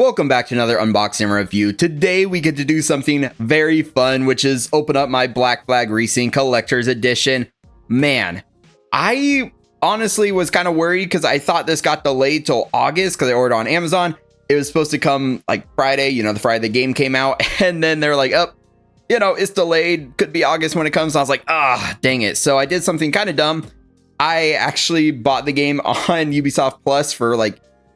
Welcome back to another unboxing review. Today we get to do something very fun, which is open up my Black Flag Resynced Collector's Edition. Man, I honestly was kind of worried because I thought this got delayed till August because I ordered on Amazon. It was supposed to come like Friday, the Friday the game came out, and then they're like, oh, it's delayed. Could be August when it comes. And I was like, dang it. So I did something kind of dumb. I actually bought the game on Ubisoft Plus for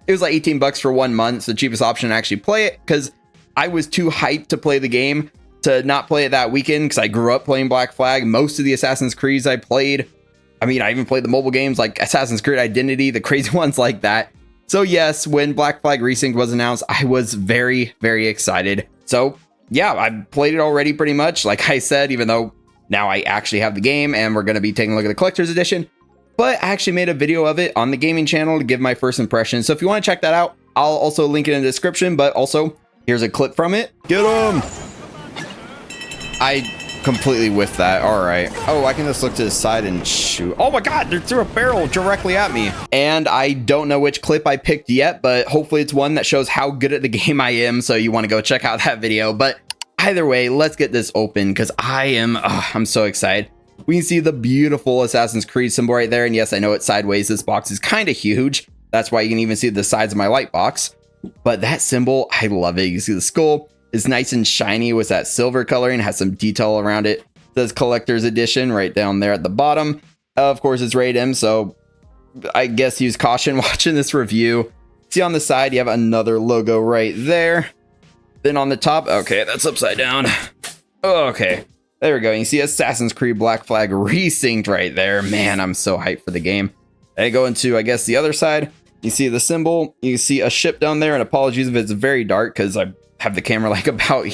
it was like 18 bucks for 1 month. It's the cheapest option to actually play it because I was too hyped to play the game to not play it that weekend because I grew up playing Black Flag. Most of the Assassin's Creeds I played. I mean, I even played the mobile games like Assassin's Creed Identity, the crazy ones like that. So yes, when Black Flag Resynced was announced, I was very, very excited. So yeah, I played it already pretty much. Like I said, even though now I actually have the game and we're going to be taking a look at the collector's edition. But I actually made a video of it on the gaming channel to give my first impression. So if you want to check that out, I'll also link it in the description. But also, here's a clip from it. Get him! I completely whiffed that. All right. Oh, I can just look to the side and shoot. Oh my God, they threw a barrel directly at me. And I don't know which clip I picked yet, but hopefully it's one that shows how good at the game I am. So you want to go check out that video. But either way, let's get this open because I'm so excited. We can see the beautiful Assassin's Creed symbol right there. And yes, I know it's sideways. This box is kind of huge. That's why you can even see the sides of my light box. But that symbol, I love it. You see the skull is nice and shiny with that silver coloring. Has some detail around it. It says collector's edition right down there at the bottom. Of course, it's rated M. So I guess use caution watching this review. See on the side, you have another logo right there. Then on the top, okay, that's upside down. Okay. There we go. You can see Assassin's Creed Black Flag Resynced right there. Man, I'm so hyped for the game. I go into, I guess, the other side. You see the symbol. You see a ship down there. And apologies if it's very dark because I have the camera like about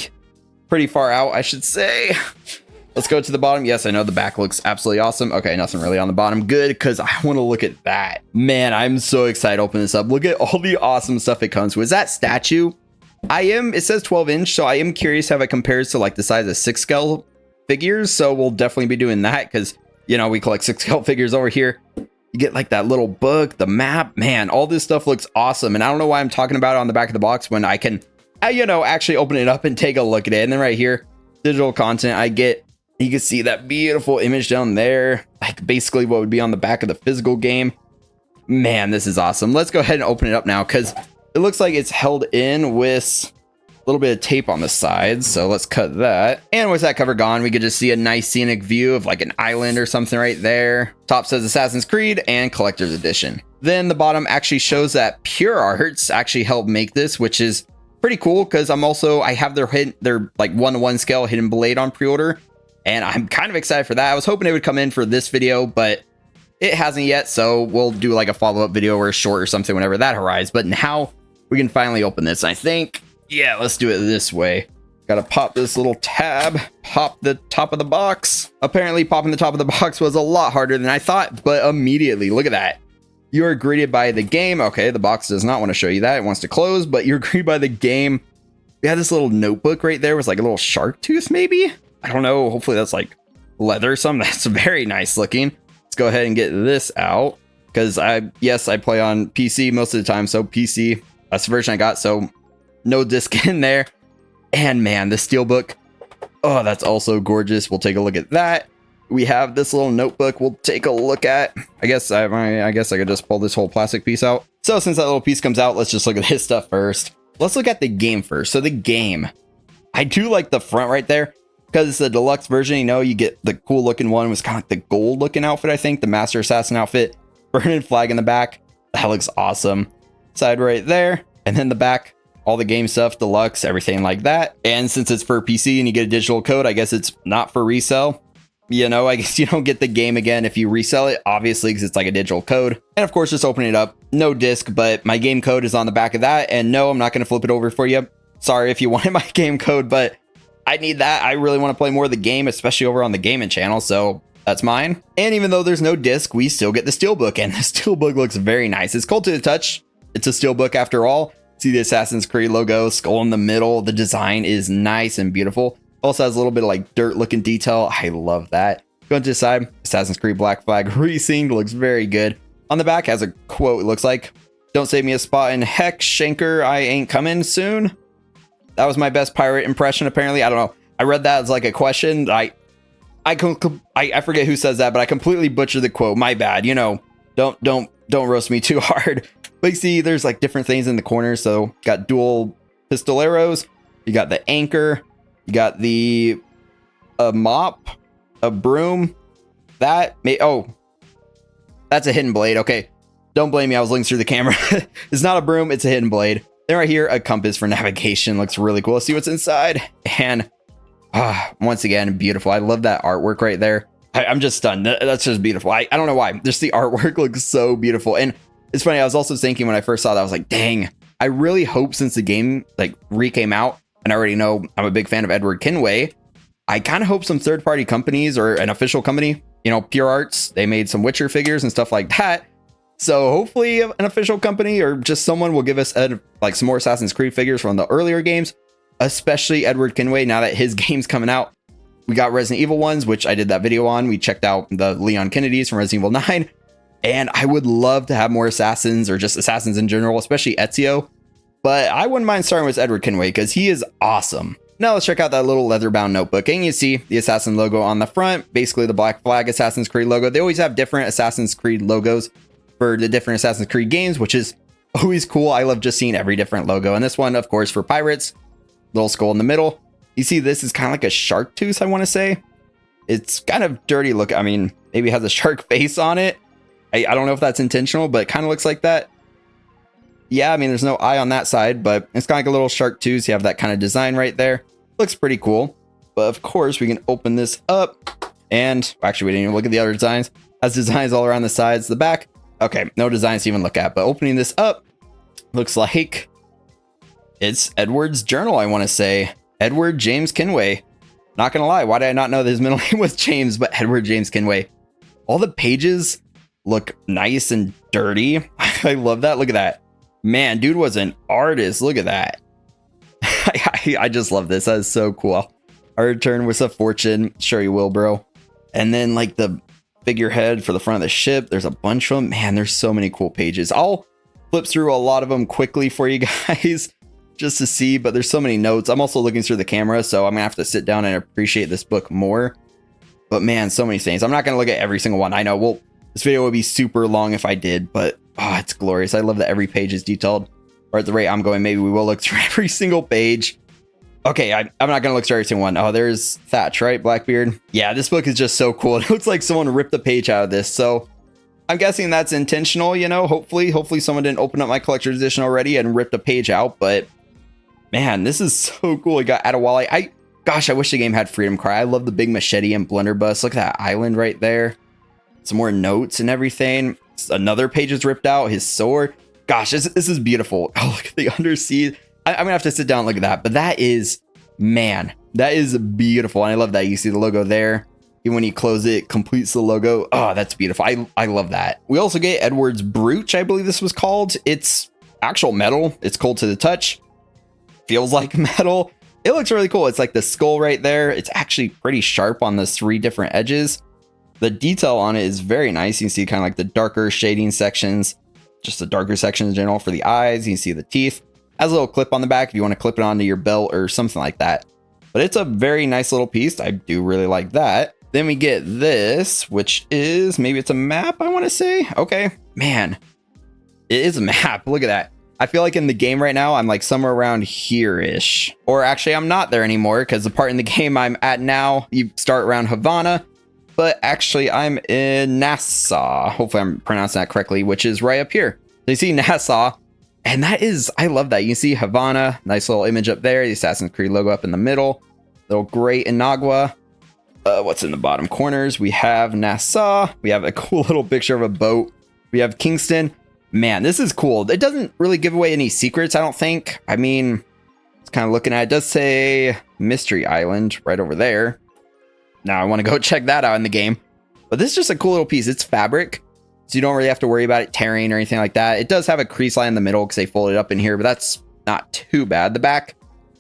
pretty far out, I should say. Let's go to the bottom. Yes, I know the back looks absolutely awesome. Okay, nothing really on the bottom. Good, because I want to look at that. Man, I'm so excited to open this up. Look at all the awesome stuff it comes with. That statue, it says 12 inch, so I am curious how it compares to like the size of 6 scale figures. So we'll definitely be doing that because we collect 6 scale figures over here. You get like that little book, the map. Man, all this stuff looks awesome. And I don't know why I'm talking about it on the back of the box when I can actually open it up and take a look at it. And then right here, digital content, you can see that beautiful image down there, like basically what would be on the back of the physical game. Man, this is awesome. Let's go ahead and open it up now because it looks like it's held in with little bit of tape on the sides, so let's cut that. And with that cover gone, we could just see a nice scenic view of like an island or something right there. Top says Assassin's Creed and Collector's Edition. Then the bottom actually shows that Pure Arts actually helped make this, which is pretty cool because I have their like 1:1 scale hidden blade on pre-order, and I'm kind of excited for that. I was hoping it would come in for this video, but it hasn't yet, so we'll do like a follow-up video or a short or something whenever that arrives. But now we can finally open this. I think, yeah, let's do it this way. Gotta pop this little tab, pop the top of the box. Apparently popping the top of the box was a lot harder than I thought, but immediately, look at that. You are greeted by the game. Okay, the box does not want to show you that. It wants to close, but you're greeted by the game. We have this little notebook right there with like a little shark tooth, maybe? I don't know. Hopefully that's like leather or something. That's very nice looking. Let's go ahead and get this out because I play on PC most of the time. So PC, that's the version I got. So no disc in there. And man, the steelbook, oh, that's also gorgeous. We'll take a look at that. We have this little notebook we'll take a look at. I guess I could just pull this whole plastic piece out. So since that little piece comes out, let's just look at his stuff first. Let's look at the game first. So the game, I do like the front right there because it's the deluxe version. You get the cool looking one. It was kind of like the gold looking outfit, I think. The Master Assassin outfit. Burning flag in the back. That looks awesome. Side right there. And then the back, all the game stuff, deluxe, everything like that. And since it's for PC and you get a digital code, I guess it's not for resale. I guess you don't get the game again if you resell it, obviously, because it's like a digital code. And of course, just open it up. No disc, but my game code is on the back of that. And no, I'm not going to flip it over for you. Sorry if you wanted my game code, but I need that. I really want to play more of the game, especially over on the gaming channel. So that's mine. And even though there's no disc, we still get the steelbook. And the steelbook looks very nice. It's cold to the touch. It's a steelbook after all. See the Assassin's Creed logo, skull in the middle. The design is nice and beautiful. Also has a little bit of like dirt looking detail. I love that. Going to the side, Assassin's Creed Black Flag Resynced looks very good. On the back has a quote, it looks like, Don't save me a spot in heck, Shanker, I ain't coming soon. That was my best pirate impression, apparently. I don't know. I read that as like a question. I forget who says that, but I completely butchered the quote. My bad. You know, don't roast me too hard. But you see, there's like different things in the corners. So got dual pistol arrows. You got the anchor. You got the mop, a broom. That's a hidden blade. Okay. Don't blame me, I was looking through the camera. It's not a broom, it's a hidden blade. Then right here, a compass for navigation. Looks really cool. Let's see what's inside. And once again, beautiful. I love that artwork right there. I'm just stunned. That's just beautiful. I don't know why. Just the artwork looks so beautiful. And it's funny, I was also thinking when I first saw that, I was like, dang, I really hope since the game like came out, and I already know I'm a big fan of Edward Kenway, I kind of hope some third-party companies or an official company, you know, Pure Arts, they made some Witcher figures and stuff like that. So hopefully an official company or just someone will give us like some more Assassin's Creed figures from the earlier games, especially Edward Kenway. Now that his game's coming out, we got Resident Evil ones, which I did that video on. We checked out the Leon Kennedys from Resident Evil 9, and I would love to have more Assassins or just Assassins in general, especially Ezio. But I wouldn't mind starting with Edward Kenway because he is awesome. Now let's check out that little leather-bound notebook, and you see the Assassin logo on the front, basically the Black Flag Assassin's Creed logo. They always have different Assassin's Creed logos for the different Assassin's Creed games, which is always cool. I love just seeing every different logo. And this one, of course, for pirates, little skull in the middle. You see, this is kind of like a shark tooth, I want to say. It's kind of dirty look. I mean, maybe it has a shark face on it. I don't know if that's intentional, but it kind of looks like that. Yeah, I mean, there's no eye on that side, but it's kind of like a little shark tooth. You have that kind of design right there. Looks pretty cool. But of course, we can open this up. And actually, we didn't even look at the other designs. Has designs all around the sides, the back. Okay, no designs to even look at, but opening this up, looks like it's Edward's journal, I want to say. Edward James Kenway. Not gonna lie, why did I not know that his middle name was James, but Edward James Kenway. All the pages look nice and dirty. I love that. Look at that. Man, dude was an artist. Look at that. I just love this. That is so cool. I return with a fortune. Sure you will, bro. And then like the figurehead for the front of the ship, there's a bunch of them. Man, there's so many cool pages. I'll flip through a lot of them quickly for you guys just to see, but there's so many notes. I'm also looking through the camera, so I'm gonna have to sit down and appreciate this book more. But man, so many things. I'm not gonna look at every single one. I know, well, this video would be super long if I did, but it's glorious. I love that every page is detailed. Or at the rate I'm going, maybe we will look through every single page. Okay, I'm not gonna look through every single one. Oh, there's Thatch, right? Blackbeard. Yeah, this book is just so cool. It looks like someone ripped a page out of this. So I'm guessing that's intentional, you know, hopefully someone didn't open up my collector's edition already and ripped a page out. But man, this is so cool. We got Adewale. Gosh, I wish the game had Freedom Cry. I love the big machete and blunderbuss. Look at that island right there. Some more notes and everything. Another page is ripped out. His sword. Gosh, this is beautiful. Oh, look at the undersea. I'm gonna have to sit down and look at that. But that is, man, that is beautiful. And I love that. You see the logo there. Even when you close it, it completes the logo. Oh, that's beautiful. I love that. We also get Edward's brooch, I believe this was called. It's actual metal. It's cold to the touch. Feels like metal. It looks really cool. It's like the skull right there. It's actually pretty sharp on the 3 different edges. The detail on it is very nice. You can see kind of like the darker shading sections, just the darker sections in general for the eyes. You can see the teeth. Has a little clip on the back if you want to clip it onto your belt or something like that. But it's a very nice little piece. I do really like that. Then we get this, which is, maybe it's a map, I want to say. Okay, man, it is a map. Look at that. I feel like in the game right now, I'm like somewhere around here-ish. Or actually, I'm not there anymore because the part in the game I'm at now, you start around Havana. But actually, I'm in Nassau. Hopefully, I'm pronouncing that correctly, which is right up here. So you see Nassau. And that is, I love that. You can see Havana, nice little image up there. The Assassin's Creed logo up in the middle. Little gray Inagua. What's in the bottom corners? We have Nassau. We have a cool little picture of a boat. We have Kingston. Man, this is cool. It doesn't really give away any secrets, I don't think. I mean, it's kind of looking at it. It does say Mystery Island right over there. Now I want to go check that out in the game. But this is just a cool little piece. It's fabric, so you don't really have to worry about it tearing or anything like that. It does have a crease line in the middle because they folded it up in here, but that's not too bad. The back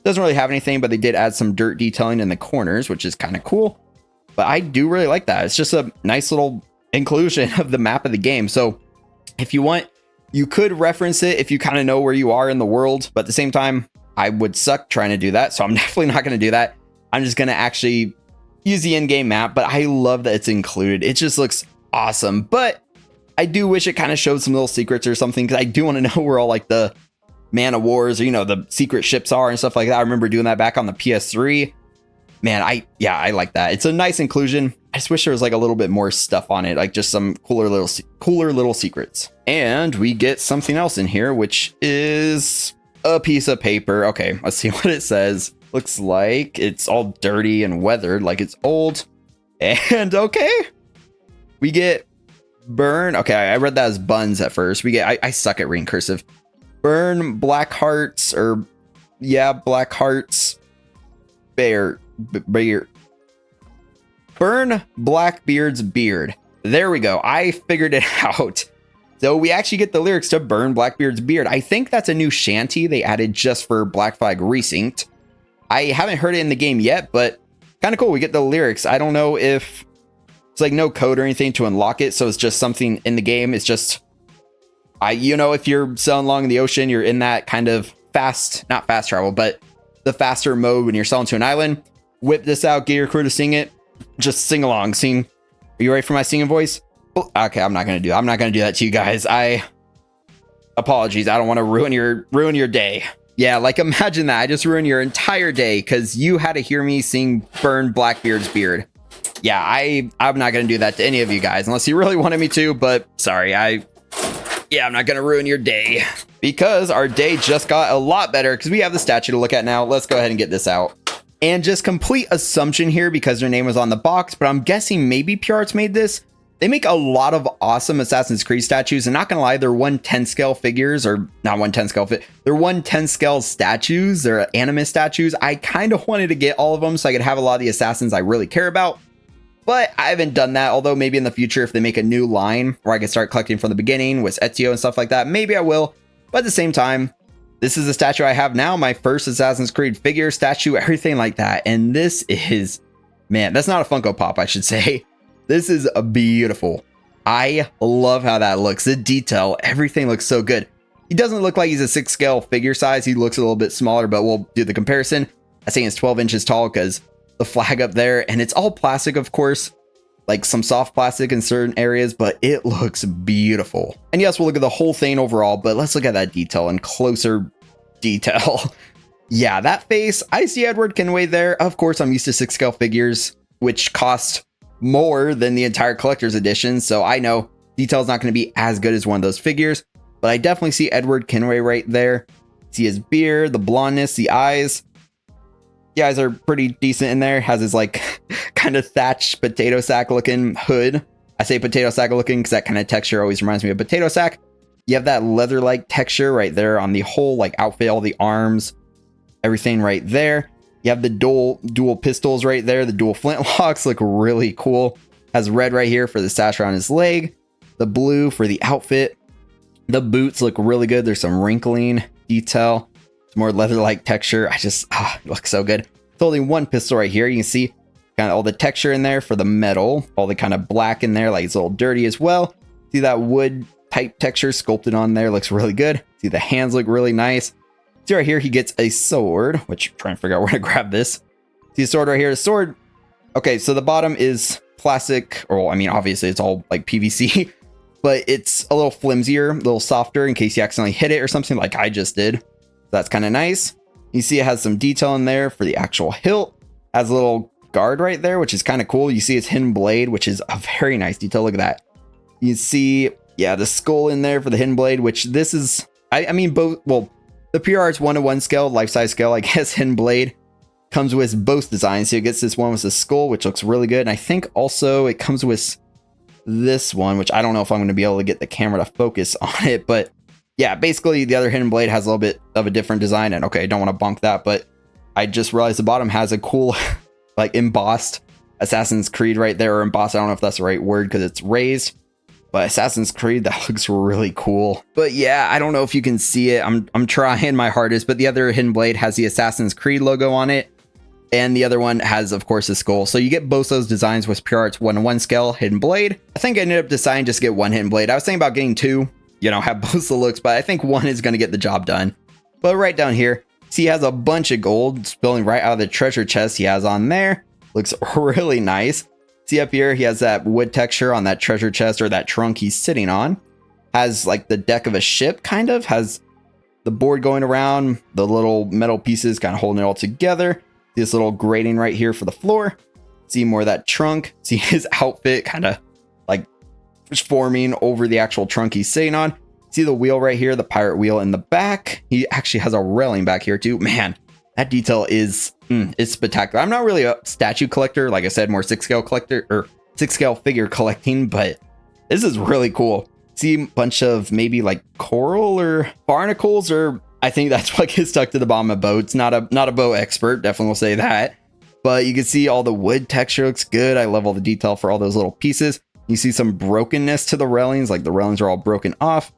doesn't really have anything, but they did add some dirt detailing in the corners, which is kind of cool. But I do really like that. It's just a nice little inclusion of the map of the game. So if you want You could reference it if you kind of know where you are in the world, but at the same time, I would suck trying to do that. So I'm definitely not going to do that. I'm just going to actually use the in-game map, but I love that it's included. It just looks awesome. But I do wish it kind of showed some little secrets or something, because I do want to know where all like the Man of Wars or, you know, the secret ships are and stuff like that. I remember doing that back on the PS3. Man, I like that. It's a nice inclusion. I just wish there was like a little bit more stuff on it, like just some cooler little secrets. And we get something else in here, which is a piece of paper. Okay, let's see what it says. Looks like it's all dirty and weathered, like it's old. And okay, we get burn. Okay, I read that as buns at first. We get, I suck at reading cursive. Burn black hearts, or yeah, black hearts. Burn Blackbeard's beard. There we go. I figured it out. So we actually get the lyrics to Burn Blackbeard's beard. I think that's a new shanty they added just for Black Flag Resynced. I haven't heard it in the game yet, but kind of cool. We get the lyrics. I don't know if it's like no code or anything to unlock it, so it's just something in the game. It's just, you know, if you're sailing along in the ocean, you're in that kind of not fast travel, but the faster mode when you're sailing to an island. Whip this out, get your crew to sing it. Just sing along. Sing. Are you ready for my singing voice? Oh, okay, I'm not gonna do that to you guys. Apologies. I don't want to ruin your day. Yeah, like imagine that. I just ruined your entire day because you had to hear me sing Burn Blackbeard's beard. Yeah, I'm not gonna do that to any of you guys unless you really wanted me to, but sorry, I'm not gonna ruin your day, because our day just got a lot better because we have the statue to look at now. Let's go ahead and get this out. And just complete assumption here because their name was on the box, but I'm guessing maybe Pure Arts made this. They make a lot of awesome Assassin's Creed statues, and not gonna lie, they're 1/10 scale figures, or not 1/10 scale fit. They're 1/10 scale statues. They're anime statues. I kind of wanted to get all of them so I could have a lot of the assassins I really care about, but I haven't done that. Although maybe in the future, if they make a new line where I can start collecting from the beginning with Ezio and stuff like that, maybe I will. But at the same time, this is the statue I have now, my first Assassin's Creed figure, statue, everything like that. And this is, man, that's not a Funko Pop, I should say. This is beautiful. I love how that looks. The detail, everything looks so good. He doesn't look like he's a 6 scale figure size. He looks a little bit smaller, but we'll do the comparison. I think it's 12 inches tall because the flag up there, and it's all plastic, of course, like some soft plastic in certain areas, but it looks beautiful. And yes, we'll look at the whole thing overall, but let's look at that detail in closer detail. Yeah, that face, I see Edward Kenway there. Of course, I'm used to 6 scale figures, which cost more than the entire collector's edition, so I know detail's not going to be as good as one of those figures, but I definitely see Edward Kenway right there. See his beard, the blondness, the eyes. The eyes are pretty decent in there. Has his like kind of thatched potato sack looking hood. I say potato sack looking because that kind of texture always reminds me of potato sack. You have that leather-like texture right there on the whole like outfit, all the arms, everything right there. You have the dual pistols right there. The dual flintlocks look really cool. Has red right here for the sash around his leg. The blue for the outfit. The boots look really good. There's some wrinkling detail. It's more leather-like texture. It looks so good. It's holding one pistol right here. You can see kind of all the texture in there for the metal. All the kind of black in there, like it's a little dirty as well. See that wood type texture sculpted on there. Looks really good. See the hands look really nice. See right here, he gets a sword, which I'm trying to figure out where to grab this. See the sword right here, the sword. Okay, so the bottom is plastic, or I mean, obviously it's all like PVC, but it's a little flimsier, a little softer in case you accidentally hit it or something like I just did. That's kind of nice. You see it has some detail in there for the actual hilt. Has a little guard right there, which is kind of cool. You see its hidden blade, which is a very nice detail. Look at that. You see, yeah, the skull in there for the hidden blade, which this is, I mean, both, well, the Pure Arts 1/1 scale, life-size scale, I guess, hidden blade comes with both designs. So it gets this one with the skull, which looks really good. And I think also it comes with this one, which I don't know if I'm going to be able to get the camera to focus on it. But yeah, basically the other hidden blade has a little bit of a different design. And okay, I don't want to bonk that, but I just realized the bottom has a cool, like embossed Assassin's Creed right there, or embossed. I don't know if that's the right word because it's raised. But Assassin's Creed, that looks really cool. But yeah, I don't know if you can see it. I'm trying my hardest, but the other hidden blade has the Assassin's Creed logo on it. And the other one has, of course, a skull. So you get both those designs with Pure Arts 1/1 scale hidden blade. I think I ended up deciding just to get one hidden blade. I was thinking about getting two, you know, have both the looks, but I think one is going to get the job done. But right down here, see, he has a bunch of gold spilling right out of the treasure chest he has on there. Looks really nice. See up here, he has that wood texture on that treasure chest, or that trunk he's sitting on. Has like the deck of a ship, kind of. Has the board going around, the little metal pieces kind of holding it all together. This little grating right here for the floor. See more of that trunk. See his outfit kind of like forming over the actual trunk he's sitting on. See the wheel right here, the pirate wheel in the back. He actually has a railing back here too. Man, that detail is it's spectacular. I'm not really a statue collector. Like I said, more 6-scale collector or 6-scale figure collecting, but this is really cool. See a bunch of maybe like coral or barnacles, or I think that's what gets stuck to the bottom of boats. Not a boat expert, definitely will say that. But you can see all the wood texture looks good. I love all the detail for all those little pieces. You see some brokenness to the railings, like the railings are all broken off.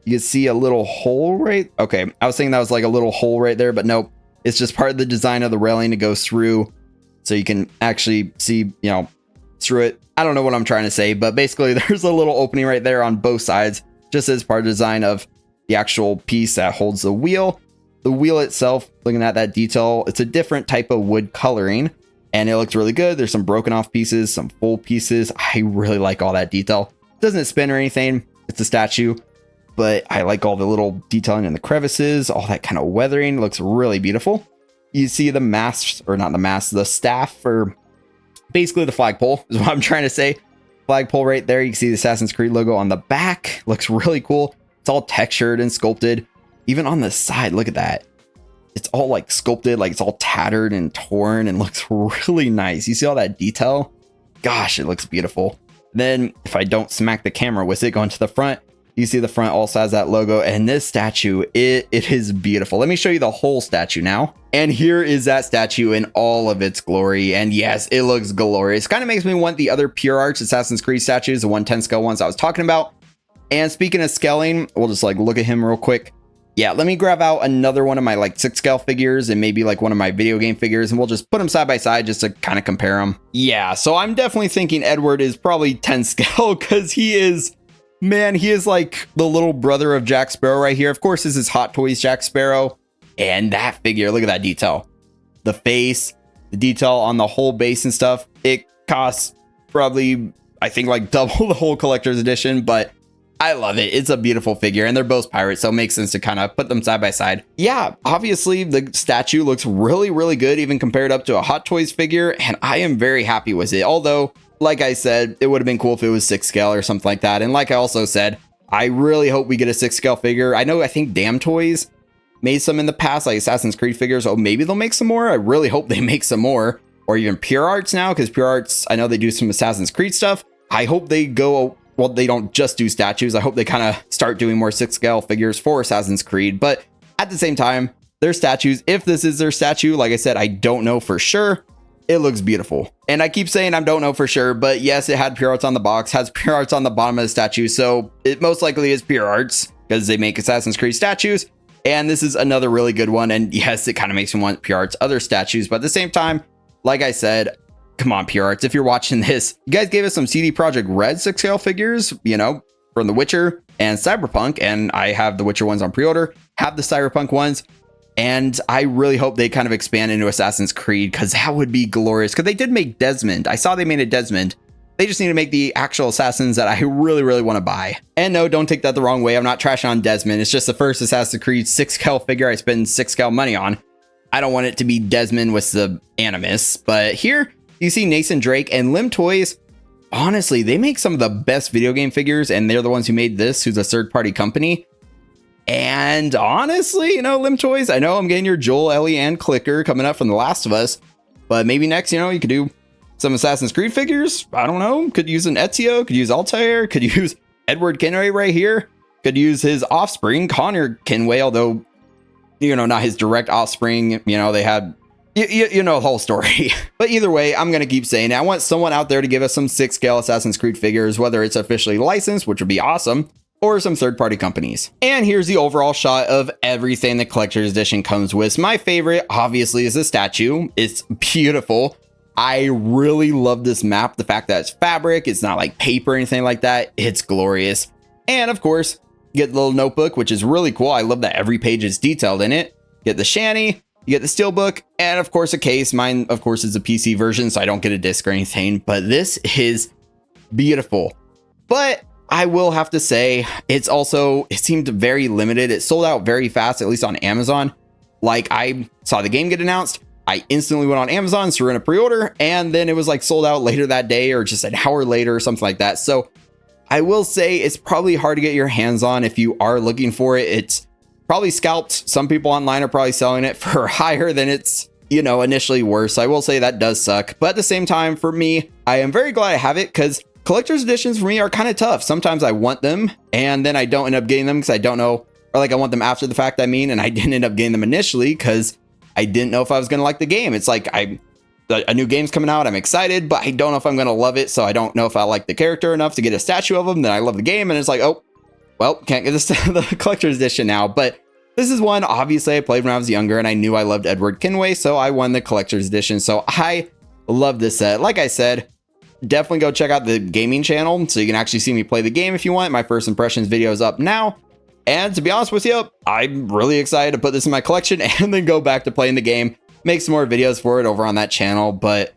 You can see a little hole right. Okay, I was thinking that was like a little hole right there, but nope. It's just part of the design of the railing to go through, so you can actually see, you know, through it. I don't know what I'm trying to say, but basically there's a little opening right there on both sides, just as part of the design of the actual piece that holds the wheel. The wheel itself, looking at that detail, it's a different type of wood coloring, and it looks really good. There's some broken off pieces, some full pieces. I really like all that detail. It doesn't spin or anything. It's a statue, but I like all the little detailing in the crevices, all that kind of weathering. It looks really beautiful. You see the mast, or not the mast, the staff, or basically the flagpole is what I'm trying to say. Flagpole right there. You can see the Assassin's Creed logo on the back. Looks really cool. It's all textured and sculpted. Even on the side, look at that. It's all like sculpted, like it's all tattered and torn, and looks really nice. You see all that detail? Gosh, it looks beautiful. Then if I don't smack the camera with it going to the front, you see the front also has that logo, and this statue, it is beautiful. Let me show you the whole statue now. And here is that statue in all of its glory. And yes, it looks glorious. Kind of makes me want the other Pure Arts Assassin's Creed statues, the 110 scale ones I was talking about. And speaking of scaling, we'll just like look at him real quick. Yeah, let me grab out another one of my like 6-scale figures and maybe like one of my video game figures, and we'll just put them side by side just to kind of compare them. Yeah, so I'm definitely thinking Edward is probably 10 scale, because he is, man, he is like the little brother of Jack Sparrow right here. Of course, this is Hot Toys Jack Sparrow. And that figure, look at that detail. The face, the detail on the whole base and stuff. It costs probably, I think, like double the whole collector's edition, but I love it. It's a beautiful figure, and they're both pirates, so it makes sense to kind of put them side by side. Yeah, obviously the statue looks really, really good, even compared up to a Hot Toys figure, and I am very happy with it. Although, like I said, it would have been cool if it was 6-scale or something like that. And like I also said, I really hope we get a 6-scale figure. I think Damn Toys made some in the past, like Assassin's Creed figures. Oh, maybe they'll make some more. I really hope they make some more, or even Pure Arts now, because Pure Arts, I know they do some Assassin's Creed stuff. I hope they go, well, they don't just do statues. I hope they kind of start doing more 6-scale figures for Assassin's Creed. But at the same time, their statues, if this is their statue, like I said, I don't know for sure. It looks beautiful. And I keep saying I don't know for sure, but yes, it had Pure Arts on the box, has Pure Arts on the bottom of the statue. So it most likely is Pure Arts, because they make Assassin's Creed statues. And this is another really good one. And yes, it kind of makes me want Pure Arts other statues. But at the same time, like I said, come on, Pure Arts, if you're watching this, you guys gave us some CD Projekt Red 6-scale figures, you know, from The Witcher and Cyberpunk. And I have The Witcher ones on pre-order, have the Cyberpunk ones. And I really hope they kind of expand into Assassin's Creed, because that would be glorious. Because they did make Desmond. I saw they made a Desmond. They just need to make the actual assassins that I really, really want to buy. And no, don't take that the wrong way. I'm not trashing on Desmond. It's just the first Assassin's Creed 6-scale figure I spend 6-scale money on. I don't want it to be Desmond with the Animus. But here you see Nathan Drake and Lim Toys. Honestly, they make some of the best video game figures, and they're the ones who made this, who's a third-party company. And honestly, you know, Lim Toys, I know I'm getting your Joel, Ellie, and Clicker coming up from The Last of Us, but maybe next, you know, you could do some Assassin's Creed figures. I don't know. Could use an Ezio, could use Altair, could use Edward Kenway right here, could use his offspring, Connor Kenway, although, you know, not his direct offspring. You know, they had, you know, the whole story. But either way, I'm going to keep saying it. I want someone out there to give us some 6-scale Assassin's Creed figures, whether it's officially licensed, which would be awesome, or some third-party companies. And here's the overall shot of everything the collector's edition comes with. My favorite, obviously, is the statue. It's beautiful. I really love this map. The fact that it's fabric, it's not like paper or anything like that. It's glorious. And of course, get the little notebook, which is really cool. I love that every page is detailed in it. Get the shanty, you get the steelbook, and of course a case. Mine, of course, is a PC version, so I don't get a disc or anything, but this is beautiful. But I will have to say, it seemed very limited. It sold out very fast, at least on Amazon. Like, I saw the game get announced, I instantly went on Amazon, threw in a pre-order, and then it was like sold out later that day or just an hour later or something like that. So I will say it's probably hard to get your hands on if you are looking for it. It's probably scalped. Some people online are probably selling it for higher than it's, initially worth. So I will say that does suck. But at the same time, for me, I am very glad I have it, because collector's editions for me are kind of tough. Sometimes I want them and then I don't end up getting them because I don't know, or like I want them after the fact, and I didn't end up getting them initially because I didn't know if I was going to like the game. It's like a new game's coming out. I'm excited, but I don't know if I'm going to love it. So I don't know if I like the character enough to get a statue of him. Then I love the game. And it's like, oh, well, can't get this the collector's edition now. But this is one, obviously, I played when I was younger and I knew I loved Edward Kenway. So I won the collector's edition. So I love this set. Like I said, definitely go check out the gaming channel so you can actually see me play the game if you want. My first impressions video is up now. And to be honest with you, I'm really excited to put this in my collection and then go back to playing the game, make some more videos for it over on that channel. But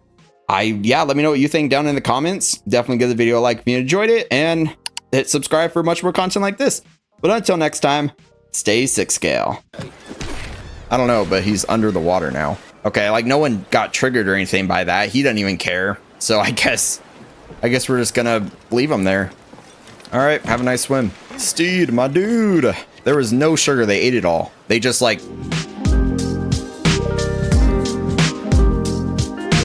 let me know what you think down in the comments. Definitely give the video a like if you enjoyed it, and hit subscribe for much more content like this. But until next time, stay 6 scale. I don't know, but he's under the water now. Okay, like no one got triggered or anything by that. He doesn't even care. So I guess we're just gonna leave him there. All right, have a nice swim. Steed, my dude. There was no sugar. They ate it all. They just like